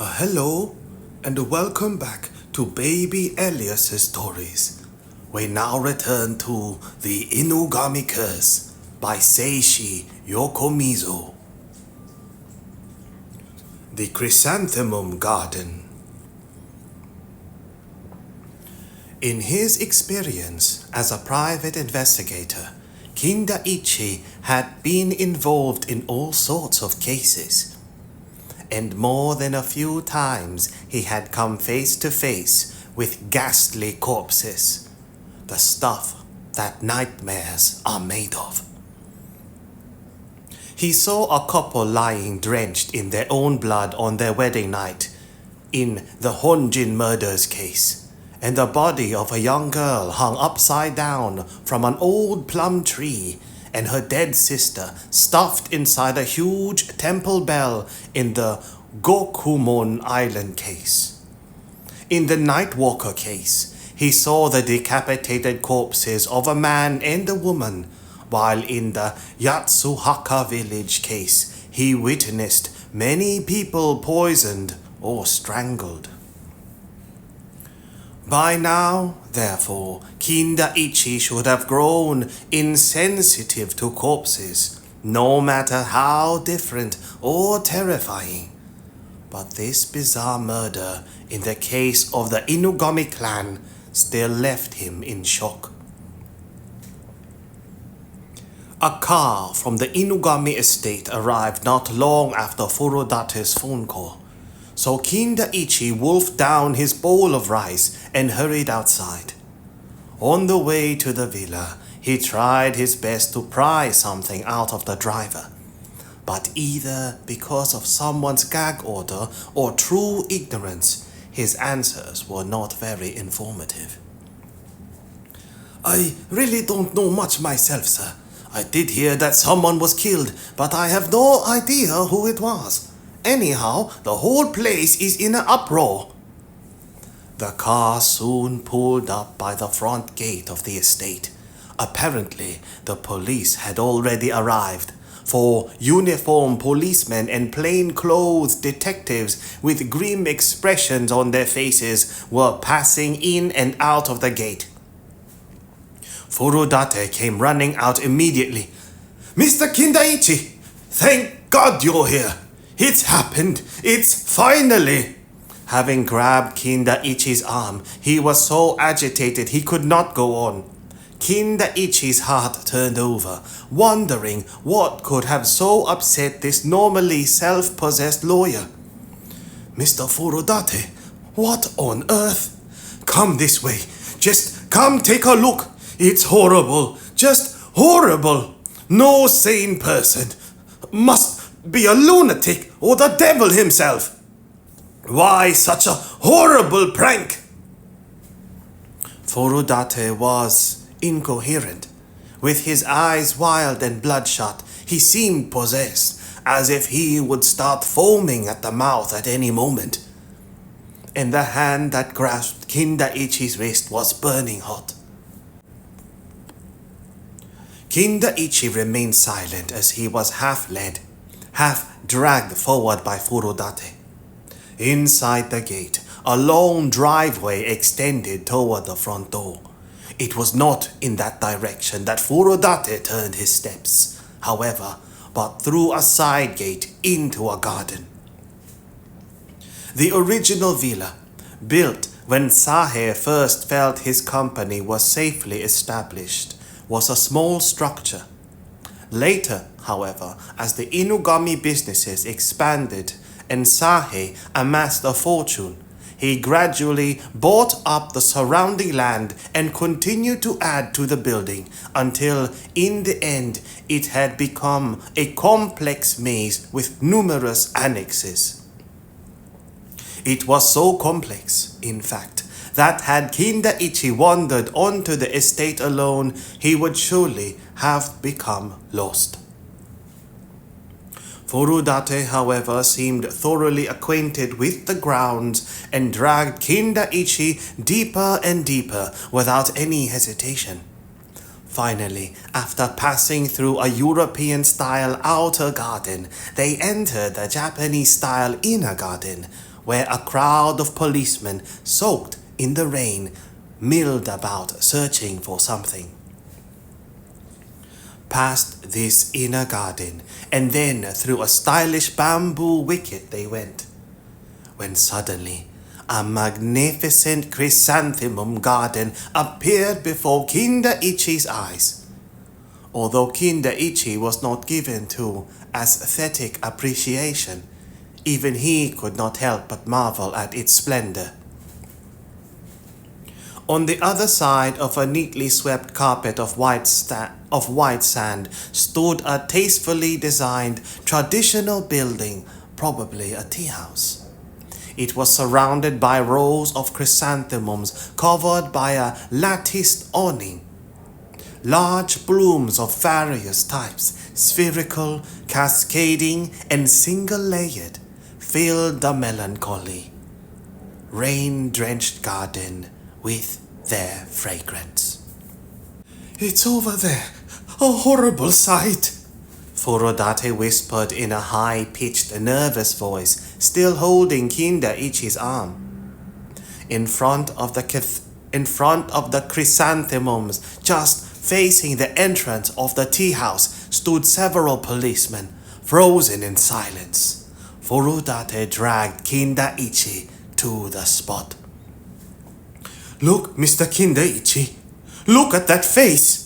Hello and welcome back to Baby Elias's stories. We now return to The Inugami Curse by Seishi Yokomizo. The Chrysanthemum Garden. In his experience as a private investigator, Kindaichi had been involved in all sorts of cases. And more than a few times he had come face to face with ghastly corpses, the stuff that nightmares are made of. He saw a couple lying drenched in their own blood on their wedding night in the Honjin murders case, and the body of a young girl hung upside down from an old plum tree, and her dead sister stuffed inside a huge temple bell in the Gokumon Island case. In the Nightwalker case, he saw the decapitated corpses of a man and a woman, while in the Yatsuhaka village case, he witnessed many people poisoned or strangled. By now, therefore, Kindaichi should have grown insensitive to corpses, no matter how different or terrifying. But this bizarre murder in the case of the Inugami Clan still left him in shock. A car from the Inugami estate arrived not long after Furudate's phone call. So Kindaichi wolfed down his bowl of rice and hurried outside. On the way to the villa, he tried his best to pry something out of the driver. But either because of someone's gag order or true ignorance, his answers were not very informative. I really don't know much myself, sir. I did hear that someone was killed, but I have no idea who it was. Anyhow, the whole place is in an uproar. The car soon pulled up by the front gate of the estate. Apparently, the police had already arrived, for uniformed policemen and plain-clothes detectives with grim expressions on their faces were passing in and out of the gate. Furudate came running out immediately. Mr. Kindaichi, thank God you're here. It's happened! It's finally! Having grabbed Kindaichi's arm, he was so agitated he could not go on. Kindaichi's heart turned over, wondering what could have so upset this normally self-possessed lawyer. Mr. Furudate, what on earth? Come this way. Just come take a look. It's horrible. Just horrible. No sane person must be a lunatic or the devil himself. Why such a horrible prank? Furudate was incoherent. With his eyes wild and bloodshot, he seemed possessed, as if he would start foaming at the mouth at any moment. And the hand that grasped Kindaichi's wrist was burning hot. Kindaichi remained silent as he was half led, half dragged forward by Furudate. Inside the gate, a long driveway extended toward the front door. It was not in that direction that Furudate turned his steps, however, but through a side gate into a garden. The original villa, built when Sahe first felt his company was safely established, was a small structure. Later, however, as the Inugami businesses expanded and Sahe amassed a fortune, he gradually bought up the surrounding land and continued to add to the building until, in the end, it had become a complex maze with numerous annexes. It was so complex, in fact, that had Kindaichi wandered onto the estate alone, he would surely have become lost. Furudate, however, seemed thoroughly acquainted with the grounds and dragged Kindaichi deeper and deeper without any hesitation. Finally, after passing through a European-style outer garden, they entered the Japanese-style inner garden, where a crowd of policemen, soaked in the rain, milled about searching for something. Past this inner garden, and then through a stylish bamboo wicket they went, when suddenly a magnificent chrysanthemum garden appeared before Kindaichi's eyes. Although Kindaichi was not given to aesthetic appreciation, even he could not help but marvel at its splendor. On the other side of a neatly swept carpet of white sand stood a tastefully designed traditional building, probably a tea house. It was surrounded by rows of chrysanthemums covered by a latticed awning. Large blooms of various types, spherical, cascading, and single-layered, filled the melancholy, rain-drenched garden with their fragrance. "It's over there, a horrible sight," Furodate whispered in a high-pitched, nervous voice, still holding Kindaichi's arm. In front of the chrysanthemums, just facing the entrance of the tea house, stood several policemen, frozen in silence. Furodate dragged Kindaichi to the spot. "Look, Mr. Kindaichi! Look at that face!"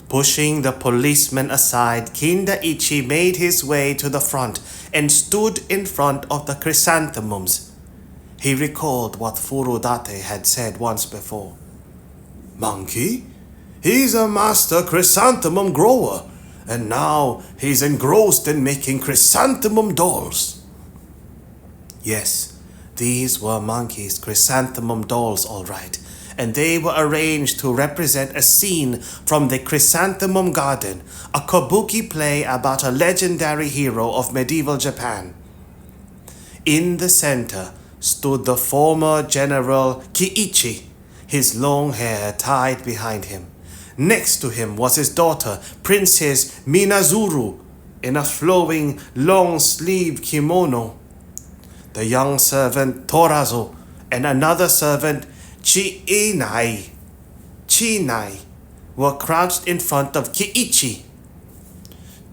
Pushing the policeman aside, Kindaichi made his way to the front and stood in front of the chrysanthemums. He recalled what Furodate had said once before. "Monkey? He's a master chrysanthemum grower, and now he's engrossed in making chrysanthemum dolls." Yes, these were Monkey's chrysanthemum dolls, all right, and they were arranged to represent a scene from the Chrysanthemum Garden, a kabuki play about a legendary hero of medieval Japan. In the center stood the former General Kiichi, his long hair tied behind him. Next to him was his daughter, Princess Minazuru, in a flowing, long-sleeved kimono. The young servant Torazo and another servant Chinai were crouched in front of Kiichi,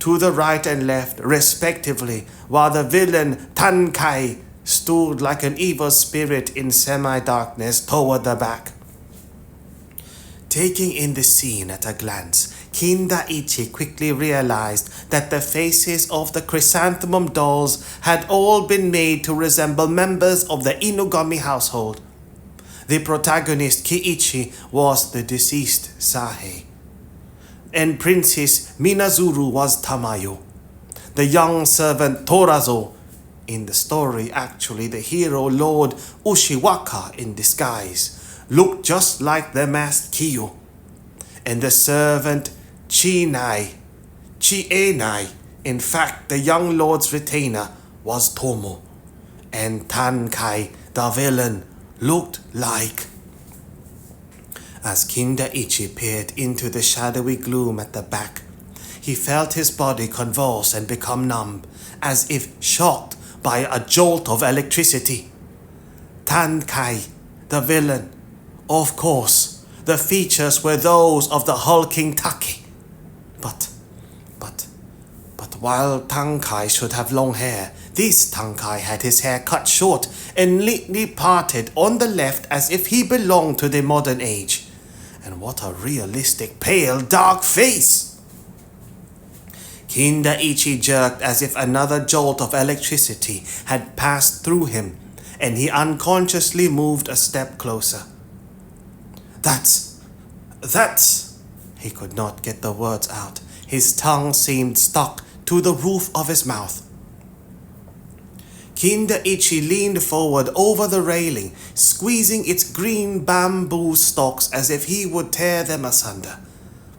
to the right and left, respectively, while the villain Tankai stood like an evil spirit in semi-darkness toward the back. Taking in the scene at a glance, Kindaichi quickly realized that the faces of the chrysanthemum dolls had all been made to resemble members of the Inugami household. The protagonist Kiichi was the deceased Sahe, and Princess Minazuru was Tamayo. The young servant Torazo, in the story actually the hero Lord Ushiwaka in disguise, looked just like the masked Kiyo. And the servant Chienai, in fact the young lord's retainer, was Tomo. And Tankai, the villain, looked like. As Kindaichi peered into the shadowy gloom at the back, he felt his body convulse and become numb, as if shocked by a jolt of electricity. Tankai, the villain. Of course, the features were those of the hulking Taki. But while Tankai should have long hair, this Tankai had his hair cut short and neatly parted on the left as if he belonged to the modern age. And what a realistic, pale, dark face! Kindaichi jerked as if another jolt of electricity had passed through him, and he unconsciously moved a step closer. That's... He could not get the words out. His tongue seemed stuck to the roof of his mouth. Kindaichi leaned forward over the railing, squeezing its green bamboo stalks as if he would tear them asunder.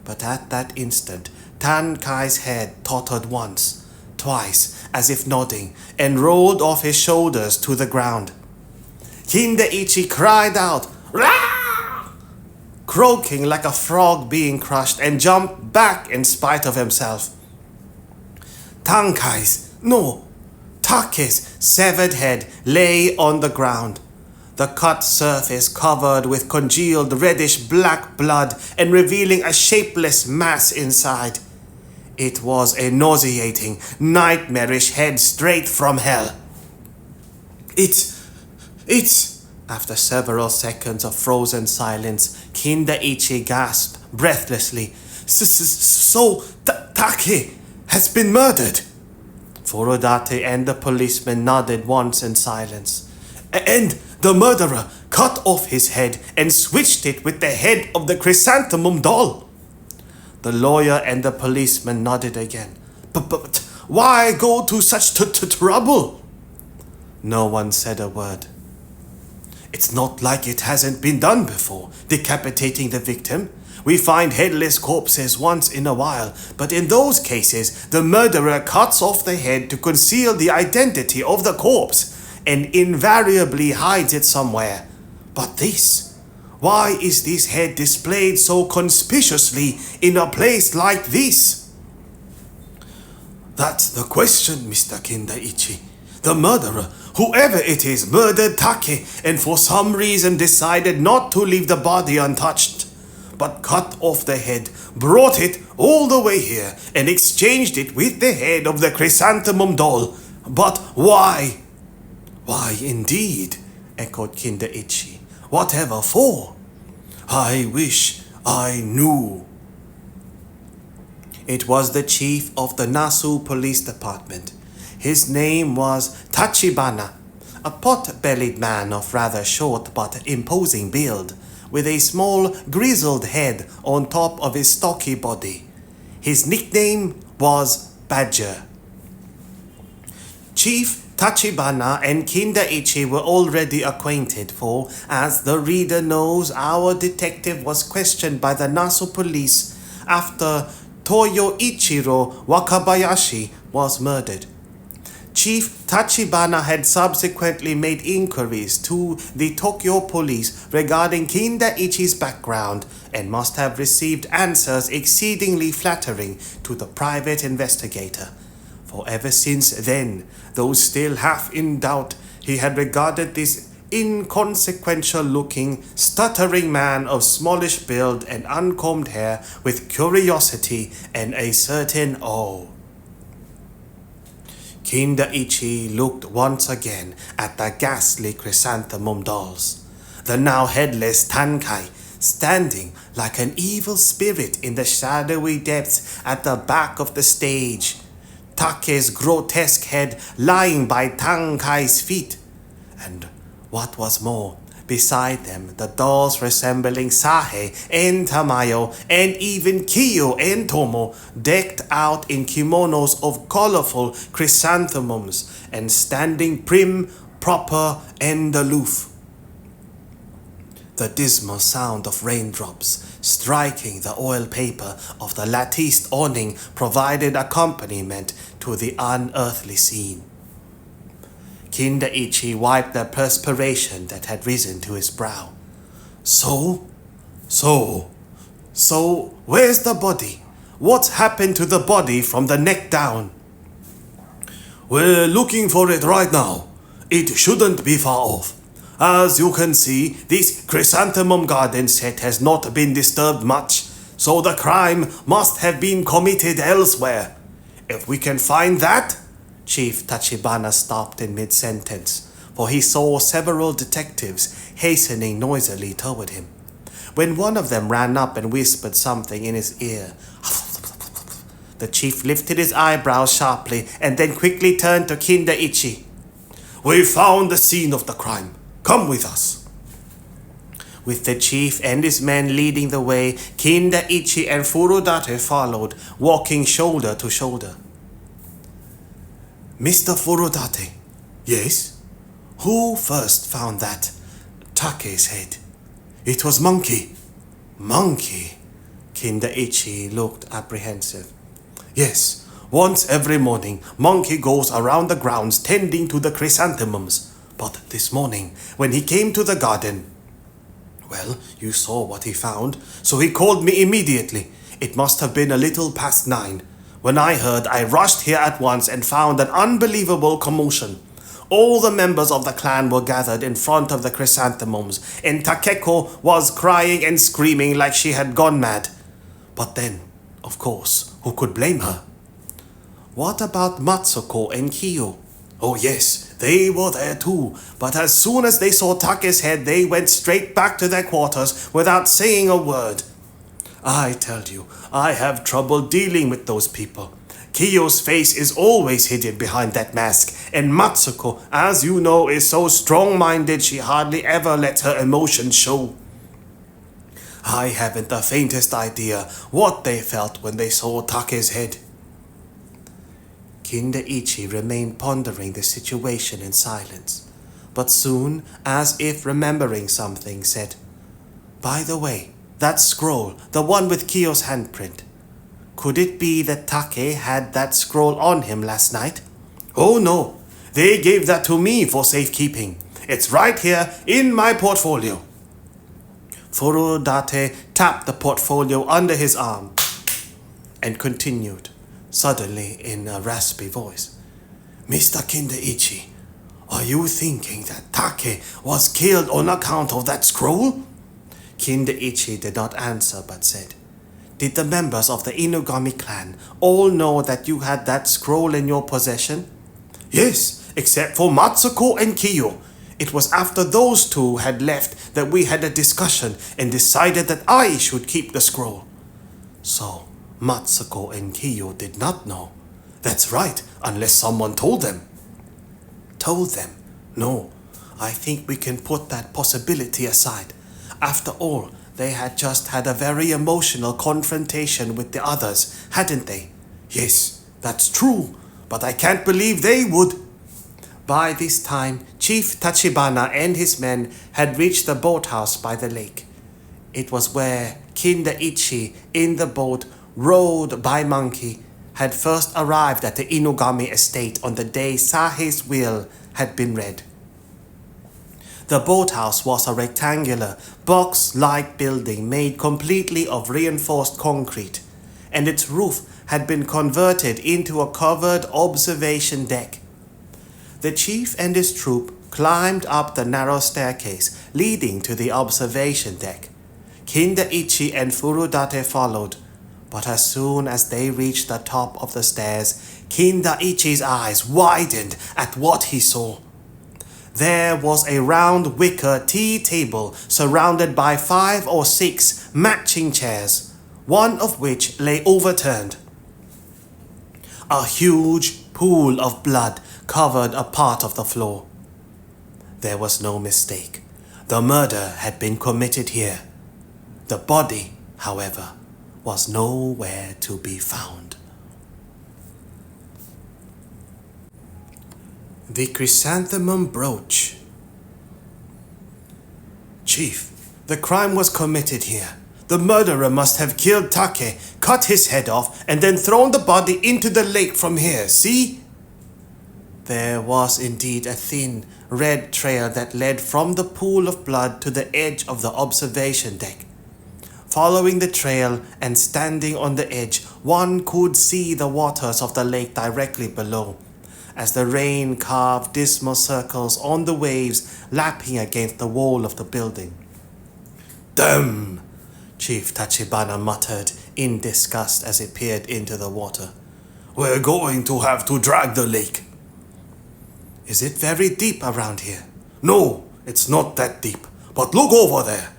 But at that instant, Tankai's head tottered once, twice, as if nodding, and rolled off his shoulders to the ground. Kindaichi cried out, "Rah!" croaking like a frog being crushed, and jumped back in spite of himself. Take's severed head lay on the ground, the cut surface covered with congealed reddish-black blood and revealing a shapeless mass inside. It was a nauseating, nightmarish head straight from hell. After several seconds of frozen silence, Kindaichi gasped breathlessly. So Take has been murdered? Furudate and the policeman nodded once in silence. And the murderer cut off his head and switched it with the head of the chrysanthemum doll. The lawyer and the policeman nodded again. But why go to such trouble? No one said a word. It's not like it hasn't been done before, decapitating the victim. We find headless corpses once in a while, but in those cases, the murderer cuts off the head to conceal the identity of the corpse and invariably hides it somewhere. But why is this head displayed so conspicuously in a place like this? That's the question, Mr. Kindaichi. The murderer, whoever it is, murdered Take and for some reason decided not to leave the body untouched, but cut off the head, brought it all the way here, and exchanged it with the head of the chrysanthemum doll. But why? Why indeed, echoed Kindaichi. Whatever for? I wish I knew. It was the chief of the Nasu Police Department. His name was Tachibana, a pot-bellied man of rather short but imposing build, with a small grizzled head on top of his stocky body. His nickname was Badger. Chief Tachibana and Kindaichi were already acquainted, for, as the reader knows, our detective was questioned by the Nasu police after Toyoichiro Wakabayashi was murdered. Chief Tachibana had subsequently made inquiries to the Tokyo police regarding Kindaichi's background and must have received answers exceedingly flattering to the private investigator. For ever since then, though still half in doubt, he had regarded this inconsequential-looking, stuttering man of smallish build and uncombed hair with curiosity and a certain awe. Kindaichi looked once again at the ghastly chrysanthemum dolls, the now headless Tankai, standing like an evil spirit in the shadowy depths at the back of the stage, Take's grotesque head lying by Tankai's feet, and what was more, beside them the dolls resembling Sahe and Tamayo and even Kiyo and Tomo, decked out in kimonos of colorful chrysanthemums and standing prim, proper, and aloof. The dismal sound of raindrops striking the oil paper of the latticed awning provided accompaniment to the unearthly scene. Kindaichi wiped the perspiration that had risen to his brow. So, where's the body? What's happened to the body from the neck down? We're looking for it right now. It shouldn't be far off. As you can see, this Chrysanthemum Garden set has not been disturbed much, so the crime must have been committed elsewhere. If we can find that... Chief Tachibana stopped in mid-sentence, for he saw several detectives hastening noisily toward him. When one of them ran up and whispered something in his ear, the chief lifted his eyebrows sharply and then quickly turned to Kindaichi. We found the scene of the crime. Come with us. With the chief and his men leading the way, Kindaichi and Furudate followed, walking shoulder to shoulder. Mr. Furudate. Yes? Who first found that Take's head? It was Monkey. Monkey? Kindaichi looked apprehensive. Yes, once every morning, Monkey goes around the grounds tending to the chrysanthemums. But this morning, when he came to the garden, Well, you saw what he found, so he called me immediately. It must have been a little past 9. When I heard, I rushed here at once and found an unbelievable commotion. All the members of the clan were gathered in front of the chrysanthemums, and Takeko was crying and screaming like she had gone mad. But then, of course, who could blame her? What about Matsuko and Kiyo? Oh yes, they were there too, but as soon as they saw Take's head, they went straight back to their quarters without saying a word. I tell you, I have trouble dealing with those people. Kiyo's face is always hidden behind that mask, and Matsuko, as you know, is so strong-minded she hardly ever lets her emotions show. I haven't the faintest idea what they felt when they saw Take's head. Kindaichi remained pondering the situation in silence, but soon, as if remembering something, said, "By the way, that scroll, the one with Kiyo's handprint, could it be that Take had that scroll on him last night?" "Oh no, they gave that to me for safekeeping. It's right here in my portfolio." Furudate tapped the portfolio under his arm and continued, suddenly in a raspy voice, "Mr. Kindaichi, are you thinking that Take was killed on account of that scroll?" Kindaichi did not answer but said, "Did the members of the Inugami Clan all know that you had that scroll in your possession?" "Yes, except for Matsuko and Kiyo. It was after those two had left that we had a discussion and decided that I should keep the scroll." "So, Matsuko and Kiyo did not know?" "That's right, unless someone told them." "Told them? No, I think we can put that possibility aside. After all, they had just had a very emotional confrontation with the others, hadn't they?" "Yes, that's true, but I can't believe they would." By this time, Chief Tachibana and his men had reached the boathouse by the lake. It was where Kindaichi, in the boat rowed by Monkey, had first arrived at the Inugami estate on the day Sahe's will had been read. The boathouse was a rectangular, box-like building made completely of reinforced concrete, and its roof had been converted into a covered observation deck. The chief and his troop climbed up the narrow staircase leading to the observation deck. Kindaichi and Furudate followed, but as soon as they reached the top of the stairs, Kindaichi's eyes widened at what he saw. There was a round wicker tea table surrounded by 5 or 6 matching chairs, one of which lay overturned. A huge pool of blood covered a part of the floor. There was no mistake. The murder had been committed here. The body, however, was nowhere to be found. The Chrysanthemum Brooch. "Chief, the crime was committed here. The murderer must have killed Take, cut his head off, and then thrown the body into the lake from here, see?" There was indeed a thin, red trail that led from the pool of blood to the edge of the observation deck. Following the trail and standing on the edge, one could see the waters of the lake directly below, as the rain carved dismal circles on the waves lapping against the wall of the building. "Damn!" Chief Tachibana muttered in disgust as he peered into the water. "We're going to have to drag the lake." "Is it very deep around here?" "No, it's not that deep, but look over there,"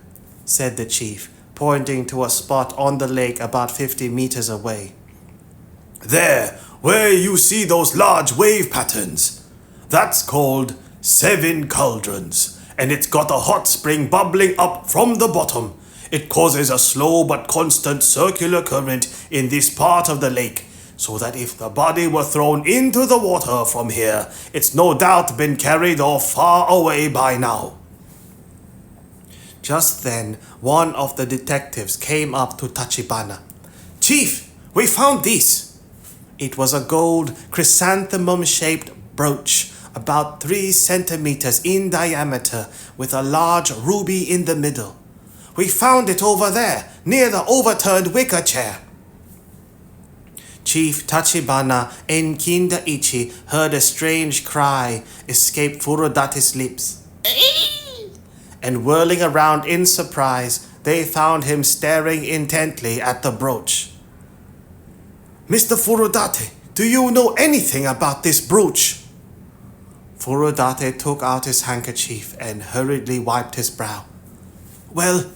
said the chief, pointing to a spot on the lake about 50 meters away. "There, where you see those large wave patterns. That's called 7 cauldrons, and it's got a hot spring bubbling up from the bottom. It causes a slow but constant circular current in this part of the lake, so that if the body were thrown into the water from here, it's no doubt been carried off far away by now." Just then, one of the detectives came up to Tachibana. "Chief, we found this." It was a gold chrysanthemum-shaped brooch, about 3 centimeters in diameter, with a large ruby in the middle. We found it over there, near the overturned wicker chair. Chief Tachibana and Kindaichi heard a strange cry escape Furudate's lips. And whirling around in surprise, they found him staring intently at the brooch. Mr. Furudate, do you know anything about this brooch? Furudate took out his handkerchief and hurriedly wiped his brow. Well,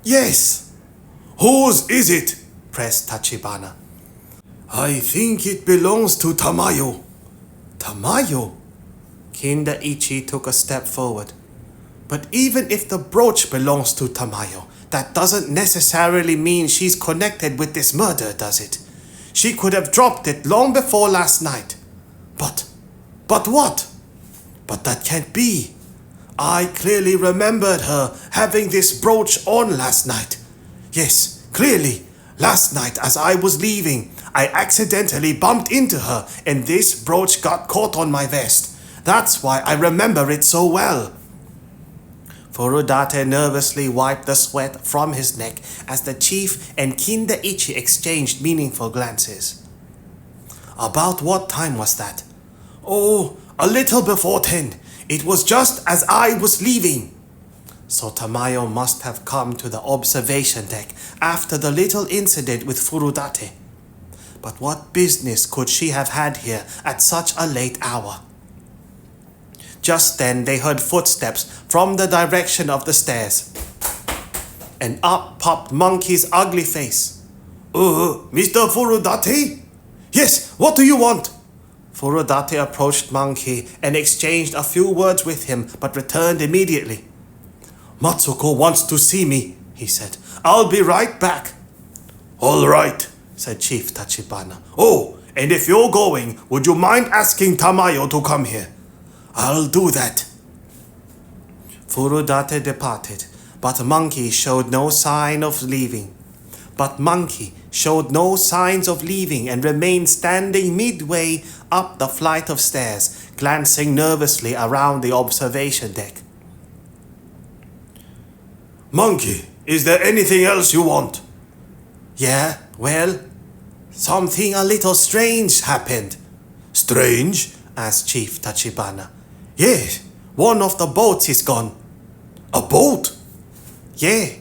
yes. Whose is it? Pressed Tachibana. I think it belongs to Tamayo. Tamayo? Kindaichi took a step forward. But even if the brooch belongs to Tamayo, that doesn't necessarily mean she's connected with this murder, does it? She could have dropped it long before last night. But what? But that can't be. I clearly remembered her having this brooch on last night. Yes, clearly. Last night as I was leaving, I accidentally bumped into her and this brooch got caught on my vest. That's why I remember it so well. Furudate nervously wiped the sweat from his neck as the chief and Kindaichi exchanged meaningful glances. About what time was that? Oh, a little before 10. It was just as I was leaving. So Tamayo must have come to the observation deck after the little incident with Furudate. But what business could she have had here at such a late hour? Just then they heard footsteps from the direction of the stairs. And up popped Monkey's ugly face. Mr. Furudate? Yes, what do you want? Furudate approached Monkey and exchanged a few words with him, but returned immediately. Matsuko wants to see me, he said. I'll be right back. All right, said Chief Tachibana. Oh, and if you're going, would you mind asking Tamayo to come here? I'll do that. Furudate departed, but Monkey showed no sign of leaving. And remained standing midway up the flight of stairs, glancing nervously around the observation deck. Monkey, is there anything else you want? Yeah, well, something a little strange happened. Strange? Asked Chief Tachibana. Yes, one of the boats is gone. A boat? Yeah.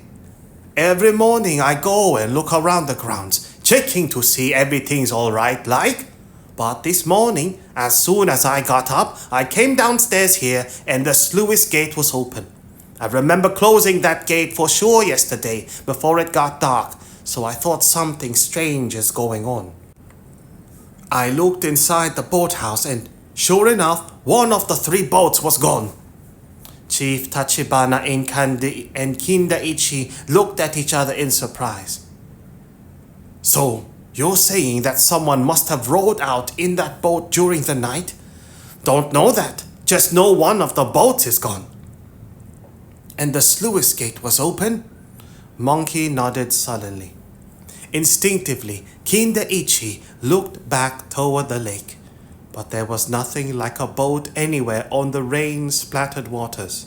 Every morning I go and look around the grounds, checking to see everything's alright like. But this morning, as soon as I got up, I came downstairs here and the sluice gate was open. I remember closing that gate for sure yesterday before it got dark, so I thought something strange is going on. I looked inside the boathouse and, sure enough, one of the 3 boats was gone. Chief Tachibana and Kindaichi looked at each other in surprise. So, you're saying that someone must have rowed out in that boat during the night? Don't know that, just know one of the boats is gone. And the sluice gate was open? Monkey nodded sullenly. Instinctively, Kindaichi looked back toward the lake, but there was nothing like a boat anywhere on the rain-splattered waters.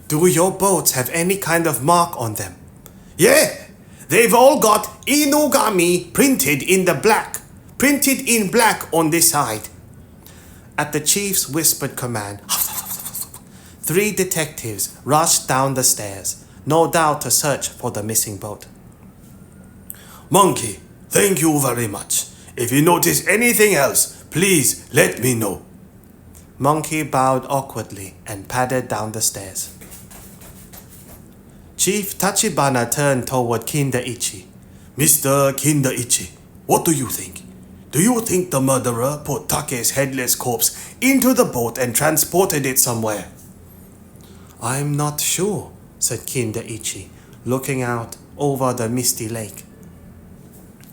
Do your boats have any kind of mark on them? Yeah, they've all got Inugami printed in black on this side. At the chief's whispered command, 3 detectives rushed down the stairs, no doubt to search for the missing boat. Monkey, thank you very much. If you notice anything else, please let me know. Monkey bowed awkwardly and padded down the stairs. Chief Tachibana turned toward Kindaichi. Mr. Kindaichi, what do you think? Do you think the murderer put Take's headless corpse into the boat and transported it somewhere? I'm not sure, said Kindaichi, looking out over the misty lake.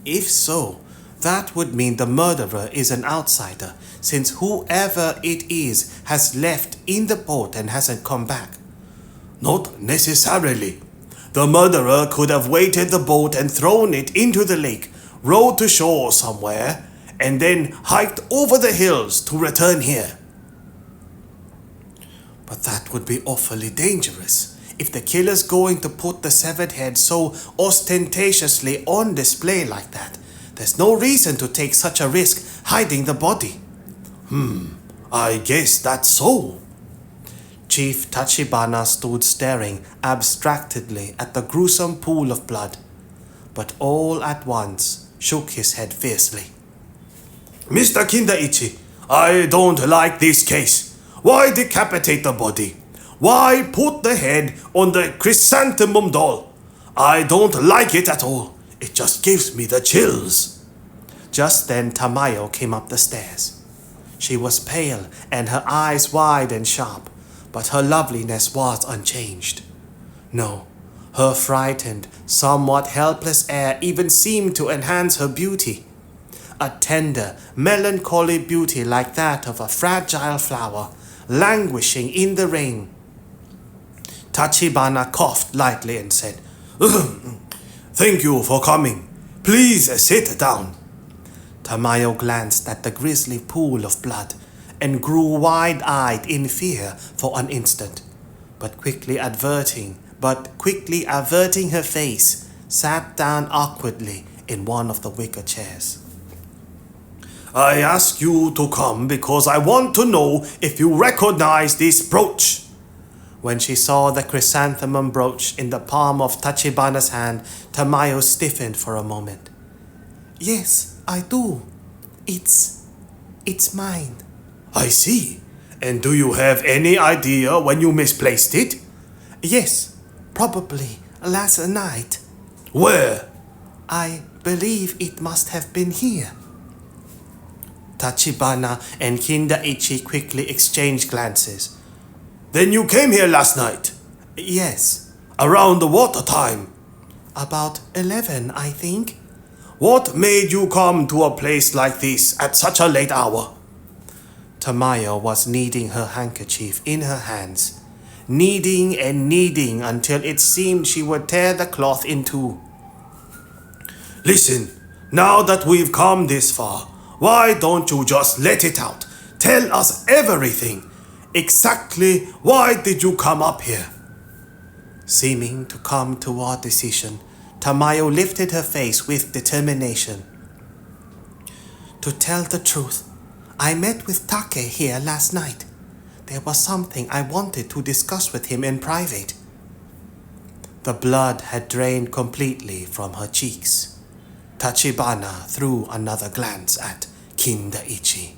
If so, that would mean the murderer is an outsider, since whoever it is has left in the boat and hasn't come back. Not necessarily. The murderer could have weighted the boat and thrown it into the lake, rowed to shore somewhere, and then hiked over the hills to return here. But that would be awfully dangerous. If the killer's going to put the severed head so ostentatiously on display like that, there's no reason to take such a risk hiding the body. I guess that's so. Chief Tachibana stood staring abstractedly at the gruesome pool of blood, but all at once shook his head fiercely. Mr. Kindaichi, I don't like this case. Why decapitate the body? Why put the head on the chrysanthemum doll? I don't like it at all. It just gives me the chills. Just then Tamayo came up the stairs. She was pale and her eyes wide and sharp, but her loveliness was unchanged. No, her frightened, somewhat helpless air even seemed to enhance her beauty. A tender, melancholy beauty like that of a fragile flower, languishing in the rain. Tachibana coughed lightly and said, Thank you for coming. Please sit down. Tamayo glanced at the grisly pool of blood and grew wide-eyed in fear for an instant, but quickly averting her face, sat down awkwardly in one of the wicker chairs. I ask you to come because I want to know if you recognize this brooch. When she saw the chrysanthemum brooch in the palm of Tachibana's hand, Tamayo stiffened for a moment. Yes, I do. It's mine. I see. And do you have any idea when you misplaced it? Yes, probably last night. Where? I believe it must have been here. Tachibana and Kindaichi quickly exchanged glances. Then you came here last night? Yes. Around the water time? About 11, I think. What made you come to a place like this at such a late hour? Tamayo was kneading her handkerchief in her hands, kneading and kneading until it seemed she would tear the cloth in two. Listen, now that we've come this far, why don't you just let it out? Tell us everything. Exactly why did you come up here? Seeming to come to a decision, Tamayo lifted her face with determination. To tell the truth, I met with Take here last night. There was something I wanted to discuss with him in private. The blood had drained completely from her cheeks. Tachibana threw another glance at Kindaichi.